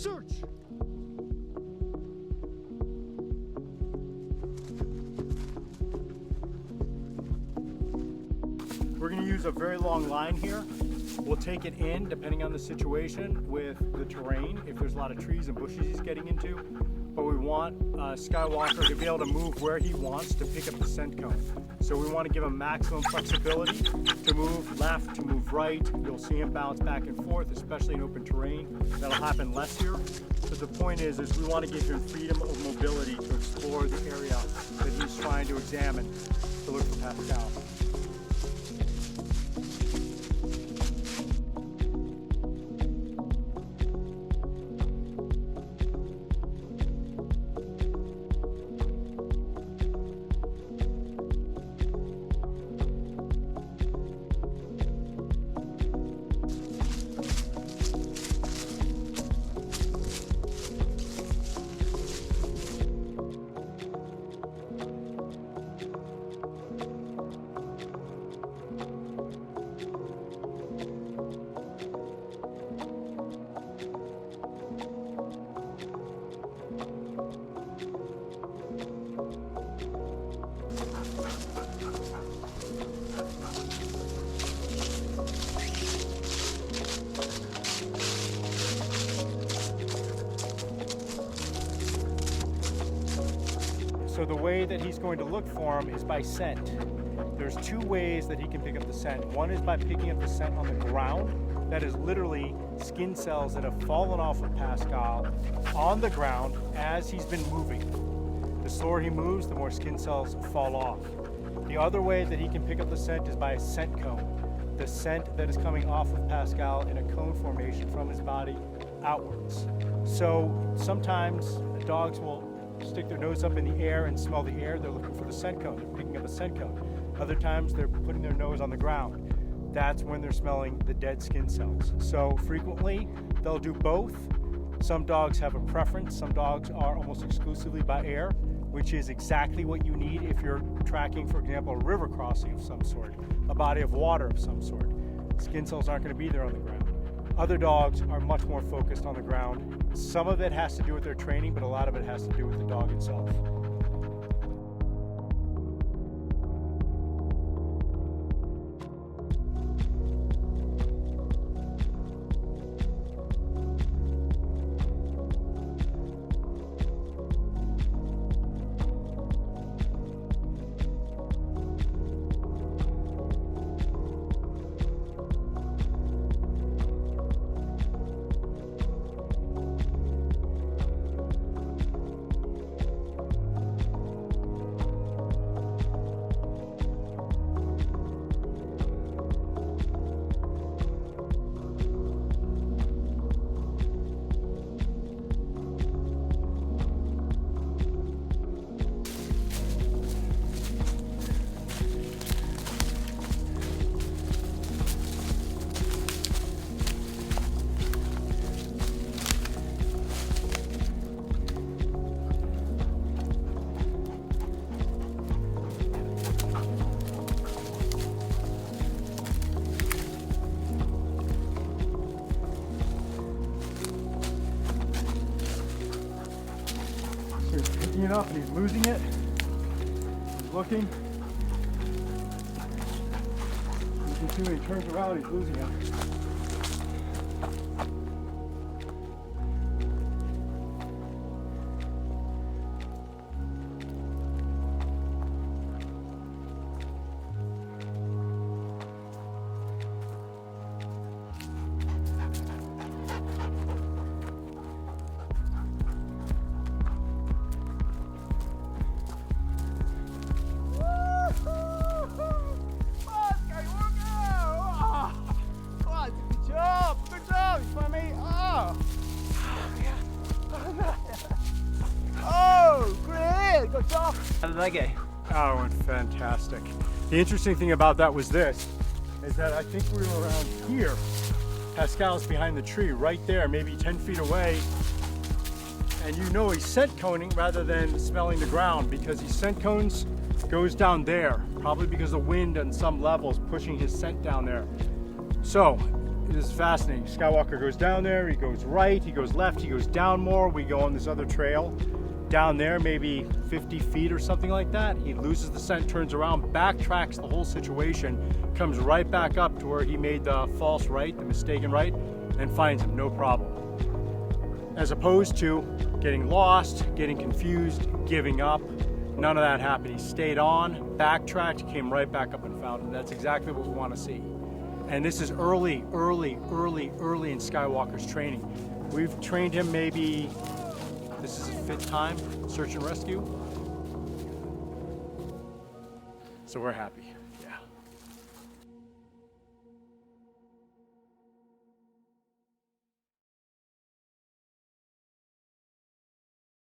Search! We're going to use a very long line here. We'll take it in, depending on the situation, with the terrain, if there's a lot of trees and bushes he's getting into. But we want Skywalker to be able to move where he wants to pick up the scent cone. So we want to give him maximum flexibility to move left, to move right. You'll see him bounce back and forth, especially in open terrain. That'll happen less here. But the point is we want to give him freedom of mobility to explore the area that he's trying to examine to look for Pascal. So the way that he's going to look for him is by scent. There's two ways that he can pick up the scent. One is by picking up the scent on the ground. That is literally skin cells that have fallen off of Pascal on the ground as he's been moving. The slower he moves, the more skin cells fall off. The other way that he can pick up the scent is by a scent cone. The scent that is coming off of Pascal in a cone formation from his body outwards. So sometimes dogs will stick their nose up in the air and smell the air. They're looking for the scent cone. They're picking up a scent cone. Other times they're putting their nose on the ground. That's when they're smelling the dead skin cells. So frequently they'll do both. Some dogs have a preference. Some dogs are almost exclusively by air, which is exactly what you need if you're tracking, for example, a river crossing of some sort, a body of water of some sort. Skin cells aren't going to be there on the ground. Other dogs are much more focused on the ground. Some of it has to do with their training, but a lot of it has to do with the dog itself. He's picking it up and he's losing it. He's looking. You can see when he turns around, he's losing it. How did that go? Oh, it went fantastic. The interesting thing about that was this, is that I think we were around here. Pascal's behind the tree, right there, maybe 10 feet away. And you know he's scent coning rather than smelling the ground, because he scent cones goes down there, probably because the wind on some levels pushing his scent down there. So This is fascinating. Skywalker goes down there, he goes right, he goes left, he goes down more. We go on this other trail down there, maybe 50 feet or something like that. He loses the scent, turns around, backtracks the whole situation, comes right back up to where he made the false right, the mistaken right, and finds him, no problem. As opposed to getting lost, getting confused, giving up. None of that happened. He stayed on, backtracked, came right back up and found him. That's exactly what we want to see. And this is early in Skywalker's training. We've trained him maybe, this is his 5th time, search and rescue. So we're happy.